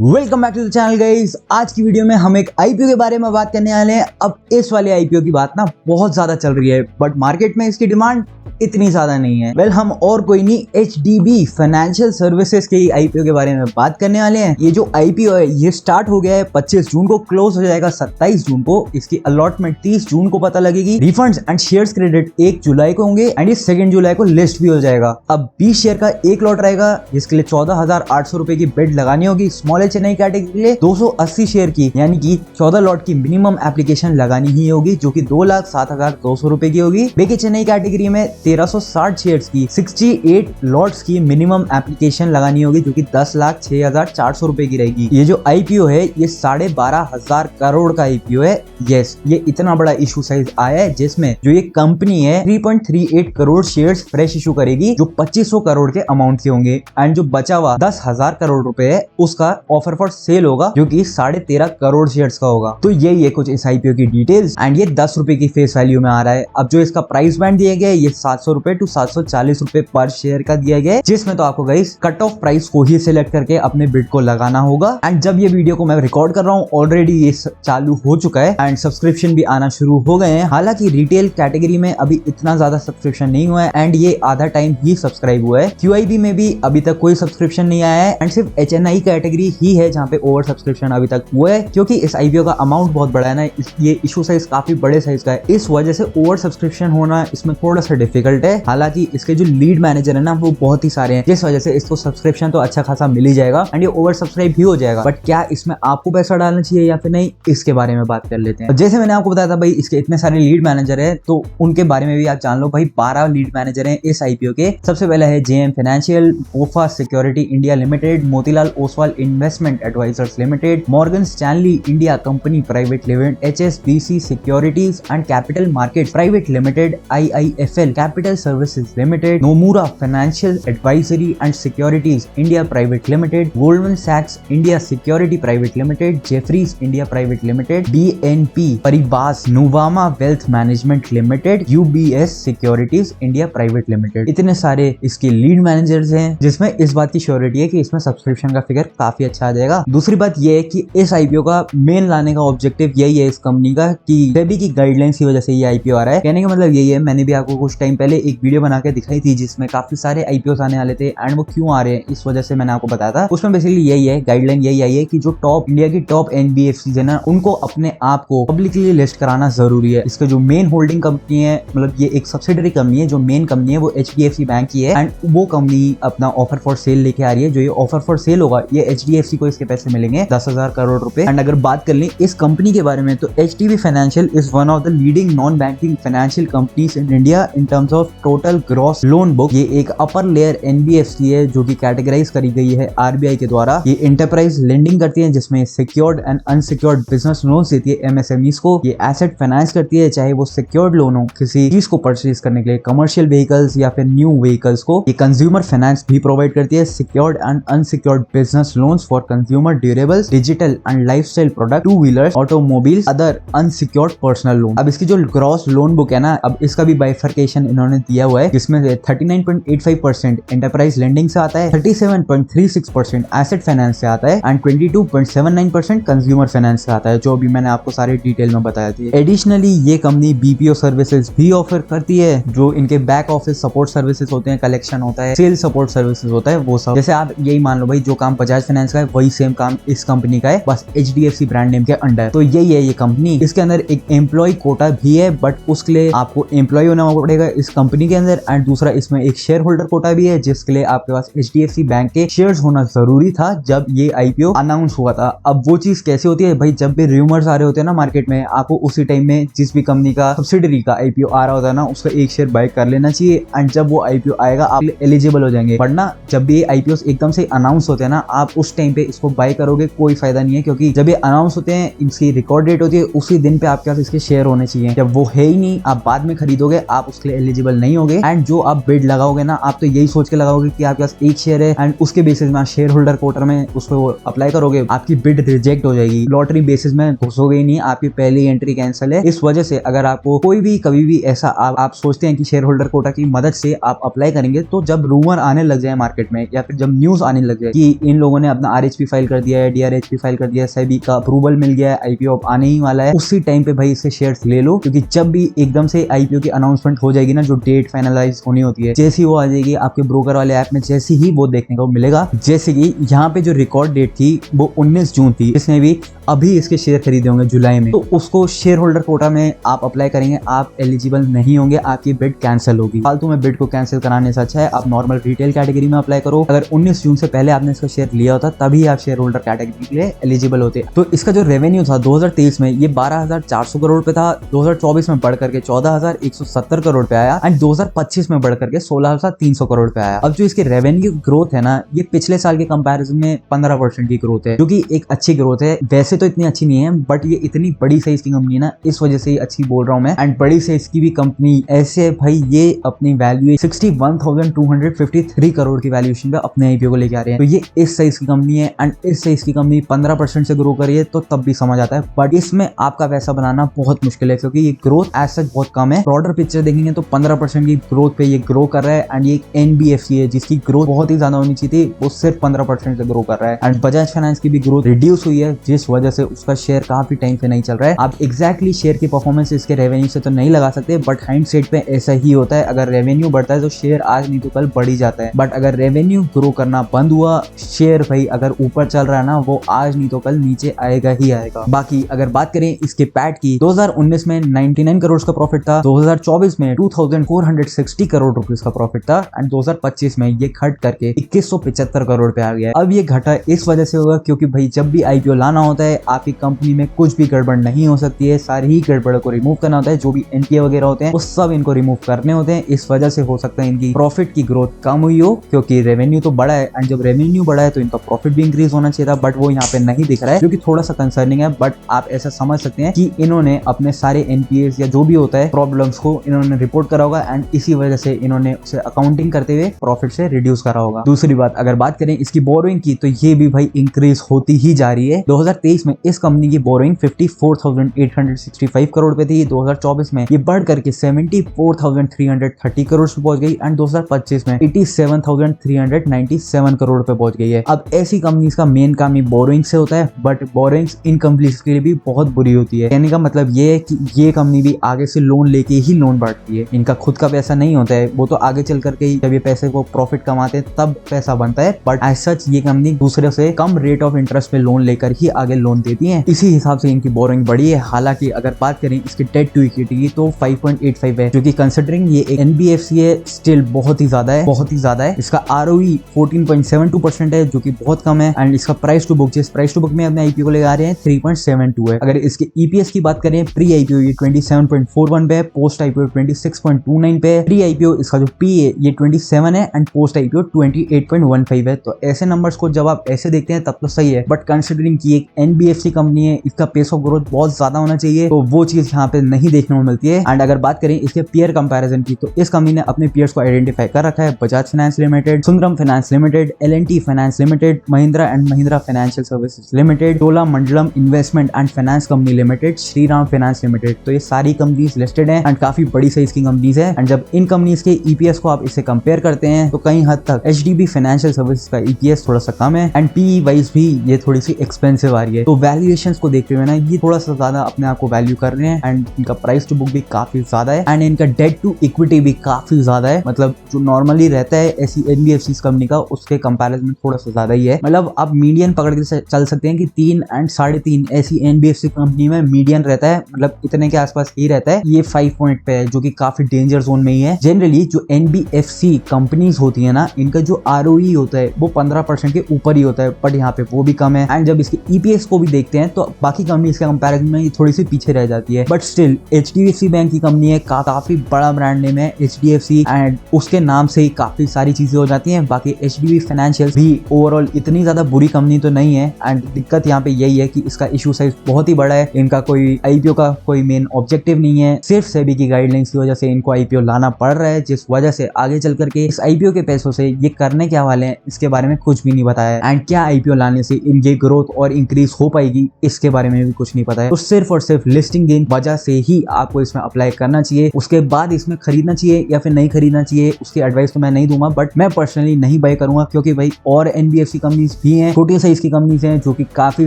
Welcome back to the channel guys. आज की video में हम एक आईपीओ के बारे में बात करने वाले हैं। अब इस वाले आईपीओ की बात ना बहुत ज्यादा चल रही है, बट मार्केट में इसकी डिमांड इतनी ज्यादा नहीं है। हम और कोई नहीं, एचडीबी फाइनेंशियल सर्विसेज के आईपीओ के बारे में बात करने वाले हैं। ये जो आईपीओ है ये स्टार्ट हो गया है 25 जून को, क्लोज हो जाएगा 27 जून को। इसकी अलॉटमेंट 30 जून को पता लगेगी। रिफंड्स एंड शेयर्स क्रेडिट 1 जुलाई को होंगे एंड ये 2 जुलाई को लिस्ट भी हो जाएगा। अब 20 शेयर का एक लॉट रहेगा जिसके लिए 14,800 रुपए की बिड लगानी होगी। स्मॉल चेन्नई कैटेगरी के लिए 280 शेयर की यानी कि 14 लॉट की मिनिमम एप्लीकेशन लगानी ही होगी, जो कि 2,07,200 रुपए की होगी। बेके चेन्नई कैटेगरी में 1360 शेयर्स की 68 लॉट्स की मिनिमम एप्लीकेशन लगानी होगी, जो कि 10,06,400 रुपए की रहेगी। ये जो आईपीओ है ये 12,500 करोड़ का आईपीओ है। यस, ये इतना बड़ा इशू साइज आया है जिसमें जो ये कंपनी है 3.38 करोड़ शेयर्स फ्रेश इशू करेगी, जो 2500 करोड़ के अमाउंट के होंगे। एंड जो बचा हुआ 10,000 करोड़ रुपए है उसका ऑफर फॉर सेल होगा, जो कि 13.5 करोड़ शेयर्स का होगा। तो यही है कुछ इस आईपीओ की डिटेल्स एंड ये 10 रुपए की फेस वैल्यू में आ रहा है। अब जो इसका प्राइस बैंड दिया गया है ये 700 रुपए टू 740 रुपए पर शेयर का दिया गया है, जिसमें तो आपको गाइस कट ऑफ प्राइस को ही सिलेक्ट करके अपने बिड को लगाना होगा। एंड जब ये वीडियो को मैं रिकॉर्ड कर रहा हूँ ऑलरेडी ये चालू हो चुका है एंड सब्सक्रिप्शन भी आना शुरू हो गए हैं। हालांकि रिटेल कैटेगरी में अभी इतना ज्यादा सब्सक्रिप्शन नहीं हुआ है एंड ये आधा टाइम ही सब्सक्राइब हुआ है। क्यूआईबी में भी अभी तक कोई सब्सक्रिप्शन नहीं आया है एंड सिर्फ एचएनआई कैटेगरी ही है जहाँ पे ओवर सब्सक्रिप्शन अभी तक हुआ है, क्योंकि इस आईपीओ का अमाउंट बहुत बड़ा है ना, ये इशू साइज काफी बड़े साइज का है। इस वजह से ओवर सब्सक्रिप्शन होना इसमें थोड़ा सा डिफिकल्ट है। हालांकि इसके जो लीड मैनेजर है ना वो बहुत ही सारे हैं, जिस वजह से इसको सब्सक्रिप्शन तो अच्छा खासा मिल ही जाएगा एंड ये ओवर सब्सक्राइब भी हो जाएगा। बट क्या इसमें आपको पैसा डालना चाहिए या फिर नहीं, इसके बारे में बात कर लेते हैं। जैसे मैंने आपको बताया था भाई इसके इतने सारे लीड मैनेजर है, तो उनके बारे में भी आप जान लो। भाई 12 लीड मैनेजर हैं इस आईपीओ के। सबसे पहले है JM financial, BofA securities India limited, Motilal Oswal investment advisers limited, Morgan Stanley India company private limited, HSBC securities and capital market private limited, IIFL capital services limited, Nomura financial advisory and securities India private limited, Goldman सैक्स India security private limited, Jefferies India private limited, BNP Paribas Nuvama wealth management limited, UBS securities India private limited. इतने सारे इसके lead managers हैं, जिसमें इस बात की surety है कि इसमें सब्सक्रिप्शन का फिगर काफी अच्छा आ जाएगा। दूसरी बात यह है कि इस आईपीओ का मेन लाने का ऑब्जेक्टिव यही है इस कंपनी का कि सेबी की गाइडलाइंस की वजह से ये आईपीओ आ रहा है। कहने का मतलब यही है, मैंने भी आपको कुछ टाइम पहले एक वीडियो बना के दिखाई थी जिसमें काफी सारे आईपीओ आने वाले थे एंड वो क्यों आ रहे हैं इस वजह से मैंने आपको बताया था। उसमें बेसिकली यही है, गाइडलाइन यही आई है कि जो टॉप इंडिया की टॉप एनबीएफसी है ना, उनको अपने आप को पब्लिकली लिस्ट कराना जरूरी है। इसका जो मेन होल्डिंग कंपनी है, मतलब ये एक सब्सिडरी कंपनी है, जो मेन कंपनी है वो एचडीएफसी बैंक की है एंड वो कंपनी अपना ऑफर फॉर सेल लेके आ रही है। जो ये ऑफर फॉर सेल होगा ये एचडीएफसी को इसके पैसे मिलेंगे 10,000 करोड़ रुपए। एंड अगर बात कर लें इस कंपनी के बारे में तो HDB financial is one of the leading non banking financial companies in India in terms of total gross loan book. ये एक अपर लेयर एनबीएफसी है जो कि कैटेगराइज करी गई है आरबीआई के द्वारा। ये एंटरप्राइज लेंडिंग करती है जिसमें secured and unsecured business loan देती है एमएसएमईज को। ये एसेट फाइनेंस करती है, चाहे वो सिक्योर्ड लोन हो किसी चीज को परचेज करने के लिए, कमर्शियल व्हीकल्स या फिर न्यू व्हीकल्स को। ये कंज्यूमर फाइनेंस भी प्रोवाइड करती है, secured and unsecured business loans for consumer durables, digital and lifestyle product, two wheelers, automobiles, other unsecured personal loan. अब इसकी जो ग्रॉस लोन बुक है ना, अब इसका भी बाइफर्केशन इन्होंने दिया हुआ है, जिसमें 39.85% एंटरप्राइज लेंडिंग से आता है, 37.36% एसेट फाइनेंस से आता है एंड 22.79% कंज्यूमर फाइनेंस से आता है, जो भी मैंने आपको सारे डिटेल में बताया थी। एडिशनली ये कंपनी बीपीओ सर्विसेज भी ऑफर करती है, जो इनके बैक ऑफिस सपोर्ट सर्विसेज होते हैं, कलेक्शन होता है, सेल सपोर्ट सर्विसेज होता है, वो सब। जैसे आप यही मान लो भाई जो काम बजाज फाइनेंस का है वही सेम काम इस कंपनी का है, बस एचडीएफसी ब्रांड नेम के अंडर। तो यही है ये कंपनी। इसके अंदर एक एम्प्लॉय कोटा भी है, बट उसके लिए आपको एम्प्लॉय होना पड़ेगा इस कंपनी के अंदर। एंड दूसरा इसमें एक शेयर होल्डर कोटा भी है, जिसके लिए आपके पास एचडीएफसी बैंक के शेयर्स होना जरूरी था जब ये आईपीओ अनाउंस हुआ था। अब वो चीज कैसे होती है भाई, जब भी रूमर्स आ रहे होते हैं ना मार्केट में, आपको उसी टाइम में जिस भी कंपनी का सब्सिडरी का आईपीओ आ रहा होता है ना, उसका एक शेयर बाय कर लेना चाहिए एंड जब वो आईपीओ आएगा आप एलिजिबल हो जाएंगे। वरना जब भी आईपीओ एकदम से अनाउंस होते हैं ना, आप उस टाइम पे इसको बाय करोगे कोई फायदा नहीं है, क्योंकि जब ये अनाउंस होते हैं इसकी रिकॉर्ड डेट होती है, उसी दिन पे आपके पास इसके शेयर होने चाहिए। जब वो है ही नहीं, आप बाद में खरीदोगे, आप उसके लिए एलिजिबल एलिजिबल नहीं होगे। एंड जो आप बिड लगाओगे ना, आप तो यही सोच के लगाओगे कि आपके पास एक शेयर है एंड उसके बेसिस में शेयर होल्डर कोटा में उसको अप्लाई करोगे, आपकी बिड रिजेक्ट हो जाएगी। लॉटरी बेसिस में घुसोगे ही नहीं, आपकी पहली एंट्री कैंसिल है। इस वजह से अगर आपको कोई भी कभी भी ऐसा आप सोचते हैं कि शेयर होल्डर कोटा की मदद से आप अप्लाई करेंगे, तो जब रूमर आने लग जाए मार्केट में या फिर जब न्यूज आने लग जाए कि इन लोगों ने अपना RHP फाइल कर दिया है, DRHP फाइल कर दिया है, सेबी का अप्रूवल मिल गया है, IPO आने ही वाला है, उसी टाइम पे भाई इससे शेयर्स ले लो। क्योंकि जब भी एकदम से IPO की अनाउंसमेंट हो जाएगी ना, जो डेट फाइनलाइज होनी होती है, जैसी वो आ जाएगी आपके ब्रोकर वाले ऐप में, जैसी ही वो देखने को मिलेगा। जैसे कि यहाँ पे जो रिकॉर्ड डेट थी वो 19 जून थी, जिसने भी अभी इसके शेयर खरीदे होंगे जुलाई में, तो उसको शेयर होल्डर कोटा में आप अप्लाई करेंगे, आप एलिजिबल नहीं होंगे, आपकी बिड कैंसिल होगी। फालतू में बिड को कैंसिल कराने से अच्छा है आप नॉर्मल रिटेल कैटेगरी में अप्लाई करो। अगर 19 जून से पहले आपने इसका शेयर लिया होता तभी आप शेयर होल्डर कैटेगरी के लिए एलिजिबल होते। तो इसका जो रेवेन्यू था 2023 में ये 12,400 करोड़ पे था, 2024 में बढ़ करके 14,170 करोड़ पे आया एंड 2025 में बढ़ करके 16,300 करोड़ पे आया। अब जो इसके रेवेन्यू ग्रोथ है ना, ये पिछले साल के कंपैरिजन में 15% की ग्रोथ है, जो कि एक अच्छी ग्रोथ है। वैसे तो इतनी अच्छी नहीं है, बट ये इतनी बड़ी साइज की कंपनी है ना, इस वजह से अच्छी बोल रहा हूं मैं। एंड बड़ी साइज की भी कंपनी ऐसे भाई ये अपनी वैल्यू 61,253 करोड़ की वैल्यूएशन पे अपने IPO को लेके आ रहे हैं। तो ये इस साइज की कंपनी है एंड इस साइज की कंपनी 15% से ग्रो करी है, तो तब भी समझ आता है। बट इसमें आपका पैसा बनाना बहुत मुश्किल है, क्योंकि ये ग्रोथ एज सच बहुत कम है। ब्रॉडर पिक्चर देखेंगे तो 15% की ग्रोथ पे ये ग्रो कर रहा है एंड ये एक NBFC है जिसकी ग्रोथ बहुत ही ज्यादा होनी चाहिए थी, वो सिर्फ 15% से ग्रो कर रहा है। एंड बजाज फाइनेंस की भी ग्रोथ रिड्यूस हुई है, जिस वजह से उसका शेयर काफी टाइम से नहीं चल रहा है। आप एग्जैक्टली शेयर की परफॉर्मेंस इसके रेवेन्यू से तो नहीं लगा सकते, बट हाइंडसाइट पे ऐसा ही होता है। अगर रेवेन्यू बढ़ता है तो शेयर आज नहीं तो कल बढ़ ही जाता है, बट अगर रेवेन्यू ग्रो करना बंद हुआ, शेयर भाई अगर ऊपर चल रहा है ना, वो आज नहीं तो कल नीचे आएगा ही आएगा। बाकी अगर बात करें इसके पैट की, 2019 में 99 करोड़ का प्रॉफिट था, 2024 में 2460 करोड़ रुपीस का प्रॉफिट था एंड 2025 में ये घट करके 2175 करोड़ पे आ गया। अब ये घटा इस वजह से होगा क्योंकि भाई जब भी IPO लाना होता है, आपकी कंपनी में कुछ भी गड़बड़ नहीं हो सकती है, सारी ही गड़बड़ को रिमूव करना होता है। जो भी NPA वगैरह होते हैं वो सब इनको रिमूव करने होते हैं। इस वजह से हो सकता है इनकी प्रॉफिट की ग्रोथ कम हुई हो, क्योंकि रेवेन्यू तो बढ़ा है एंड जब रेवेन्यू बढ़ा है तो इनका प्रॉफिट भी इंक्रीज होना चाहिए था, बट वो यहाँ पे नहीं दिख रहा है, जो कि थोड़ा सा कंसर्निंग है। बट आप ऐसा समझ सकते हैं कि इन्होंने अपने सारे NPAs या जो भी होता है प्रॉब्लम्स को इन्होंने रिपोर्ट करा होगा एंड इसी वजह से इन्होंने उसे अकाउंटिंग करते हुए प्रॉफिट से रिड्यूस करा होगा। दूसरी बात अगर बात करें इसकी बोरोइंग की, तो ये भी भाई इंक्रीज होती ही जा रही है। 2023 में इस कंपनी की बोरोइंग 54,865 करोड़ पे थी, 2024 में ये बढ़ करके 74,330 करोड़ पे पहुंच गई एंड 2025 में 87,397 करोड़ पे पहुंच गई है। अब ऐसी कंपनीज का मेन काम ही बोरोइंग से होता है, बट बोरोइंग्स इन कंपनीज के लिए भी बहुत बुरी होती है। कहने का मतलब ये है कि ये कंपनी भी आगे से लोन लेके ही लोन बढ़ती है, इनका खुद का पैसा नहीं होता है, वो तो आगे चल करके ही जब ये पैसे को प्रॉफिट कमाते हैं तब पैसा बनता है। बट एज सच ये कंपनी दूसरे से कम रेट ऑफ इंटरेस्ट पे लोन लेकर ही आगे लोन देती है, इसी हिसाब से इनकी बोरोइंग बढ़ी है। हालांकि अगर बात करें इसके डेट टू इक्विटी की तो 5.85 है, जो कि कंसिडरिंग ये एक NBFC है स्टिल बहुत ही ज्यादा है, बहुत ही ज्यादा है। इसका ROE 14.72% है, जो कि बहुत कम है एंड इसका प्राइस टू बुक, जिस प्राइस टू बुक में अपने IPO को ले आ रहे हैं 3.72 है। अगर इसके EPS की बात करें प्री IPO ये 27.41 पे है, पोस्ट IPO 26.29 पे है। प्री IPO इसका जो P है ये 27 है एंड पोस्ट IPO 28.15 है। तो ऐसे नंबर्स को जब आप ऐसे देखते हैं तब तो सही है, बट कंसिडरिंग कि एक NBFC कंपनी है, इसका पेस ऑफ ग्रोथ बहुत ज्यादा होना चाहिए, तो वो चीज यहाँ पे नहीं देखने को मिलती है। एंड अगर बात करें इसके पीयर कंपैरिजन की, तो इस कंपनी ने अपने पीयर्स को आइडेंटिफाई कर रखा है। Bajaj finance limited, Sundaram finance limited, L&T finance limited, Mahindra and Mahindra financial services limited, Cholamandalam investment and finance company limited, Shriram finance limited. तो ये सारी कंपनीज लिस्टेड हैं एंड काफी बड़ी साइज की कंपनीज है। एंड जब इन कंपनीज के EPS को आप इससे कंपेयर करते हैं तो कई हद तक HDB फाइनेंशियल सर्विसेज का EPS थोड़ा सा कम है एंड PE वाइज भी ये थोड़ी सी एक्सपेंसिव आ रही है। तो वैल्यूएशंस को देखते हुए ना ये थोड़ा सा ज्यादा अपने आप को वैल्यू कर रहे हैं एंड इनका प्राइस टू बुक भी काफी ज्यादा है एंड इनका डेट टू इक्विटी भी काफी ज्यादा है। मतलब जो नॉर्मली रहता है ऐसी NBFC कंपनी का, उसके कंपैरिजन में थोड़ा सा ज्यादा ही है। मतलब आप मीडियन पकड़ के चल सकते हैं कि 3 एंड 3.5 ऐसी NBFC कंपनी में मीडियन रहता है, मतलब इतने के आसपास ही रहता है। ये 5 पॉइंट पे है, जो कि काफी डेंजर जोन में ही है। जनरली जो NBFC कंपनीज होती है ना, इनका जो ROE होता है वो 15% के ऊपर ही होता है, बट यहाँ पे वो भी कम है। एंड जब इसके EPS को भी देखते हैं तो बाकी कंपनीज के कंपैरिजन में ये थोड़ी सी पीछे रह जाती है। बट स्टिल HDFC बैंक की कंपनी है, काफी बड़ा ब्रांड नेम है HDFC, एंड उसके नाम से ही काफी सारी चीजें हो जाती हैं। बाकी HDB फाइनेंशियल भी ओवरऑल इतनी ज्यादा बुरी कंपनी तो नहीं है, एंड दिक्कत यहाँ पे यही है कि इसका इशू साइज बहुत ही बड़ा है। इनका कोई IPO का कोई मेन ऑब्जेक्टिव नहीं है, सिर्फ सेबी की गाइडलाइंस की वजह से इनको IPO लाना पड़ रहा है, जिस वजह से आगे चल करके इस IPO के पैसों से ये करने क्या वाले हैं इसके बारे में कुछ भी नहीं बताया है। एंड क्या IPO लाने से इनकी ग्रोथ और इंक्रीज हो पाएगी इसके बारे में भी कुछ नहीं पता है। तो सिर्फ और सिर्फ लिस्टिंग गेन वजह से ही आपको इसमें अप्लाई करना चाहिए, उसके बाद इसमें खरीदना चाहिए या फिर नहीं खरीदना चाहिए उसकी एडवाइस तो मैं नहीं दूंगा। बट मैं पर्सनली नहीं बाय करूंगा, क्योंकि भाई और NBFC कंपनीज भी हैं, छोटी साइज की कंपनीज हैं जो कि काफी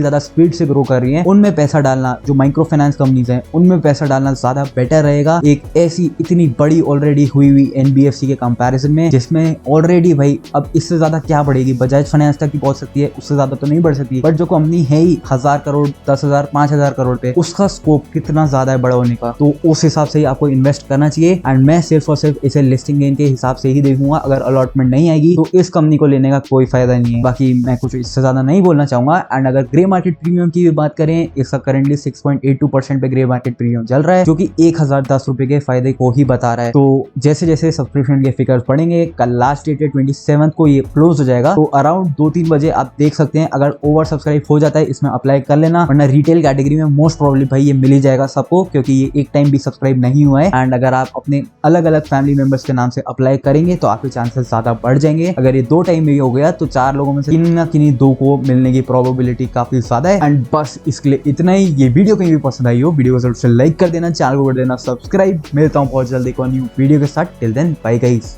ज्यादा स्पीड से ग्रो कर रही हैं, उनमें पैसा डालना, जो माइक्रो फाइनेंस कंपनीज हैं उनमें पैसा डालना ज्यादा बेटर रहेगा एक ऐसी इतनी बड़ी ऑलरेडी हुई NBFC के कंपैरिजन में, जिसमें ऑलरेडी भाई अब इससे ज्यादा क्या बढ़ेगी, बजाज फाइनेंस तक ही पहुंच सकती है, उससे ज्यादा तो नहीं बढ़ सकती। बट जो कंपनी है ही 1000 करोड़ 10,000 5,000 करोड़ पे, उसका स्कोप कितना ज्यादा है बड़ा होने का, तो उस हिसाब से ही आपको इन्वेस्ट करना चाहिए। एंड मैं सिर्फ और सिर्फ इसे लिस्टिंग गेन के हिसाब से ही देखूंगा, अगर अलॉटमेंट नहीं आएगी तो इस कंपनी को लेने का कोई फायदा नहीं है। बाकी मैं कुछ इससे ज्यादा नहीं बोलना चाहूंगा। एंड अगर ग्रे मार्केट प्रीमियम की भी बात करें, इसका करेंटली 6.82% पे ग्रे मार्केट प्रीमियम चल रहा है, जो कि 1010 रुपए के फायदे को ही बता रहा है। तो जैसे जैसे सब्सक्रिप्शन के फिगर्स बढ़ेंगे, कल लास्ट डेट है 27 को ये क्लोज हो जाएगा, तो अराउंड 2-3 बजे आप देख सकते हैं। अगर ओवर सब्सक्राइब हो जाता है इसमें अप्लाई कर लेना, वरना रिटेल कैटेगरी में मोस्ट प्रोबेबली भाई ये मिल ही जाएगा सबको, क्योंकि ये एक टाइम भी सब्सक्राइब नहीं हुआ है। एंड अगर आप अपने अलग अलग फैमिली मेंबर्स के नाम से अप्लाई करेंगे तो आपके चांसेस ज्यादा बढ़ जाएंगे। अगर ये 2 टाइम में हो गया तो 4 लोगों में से किन्हीं ना किन्हीं 2 को मिलने की प्रोबेबिलिटी काफी ज्यादा है। एंड बस इसके लिए इतना ही। ये वीडियो कहीं भी पसंद आई हो, वीडियो को जरूर से लाइक कर देना, चैनल को कर देना सब्सक्राइब। मिलता हूँ बहुत जल्दी एक न्यू वीडियो के साथ। Till then bye guys.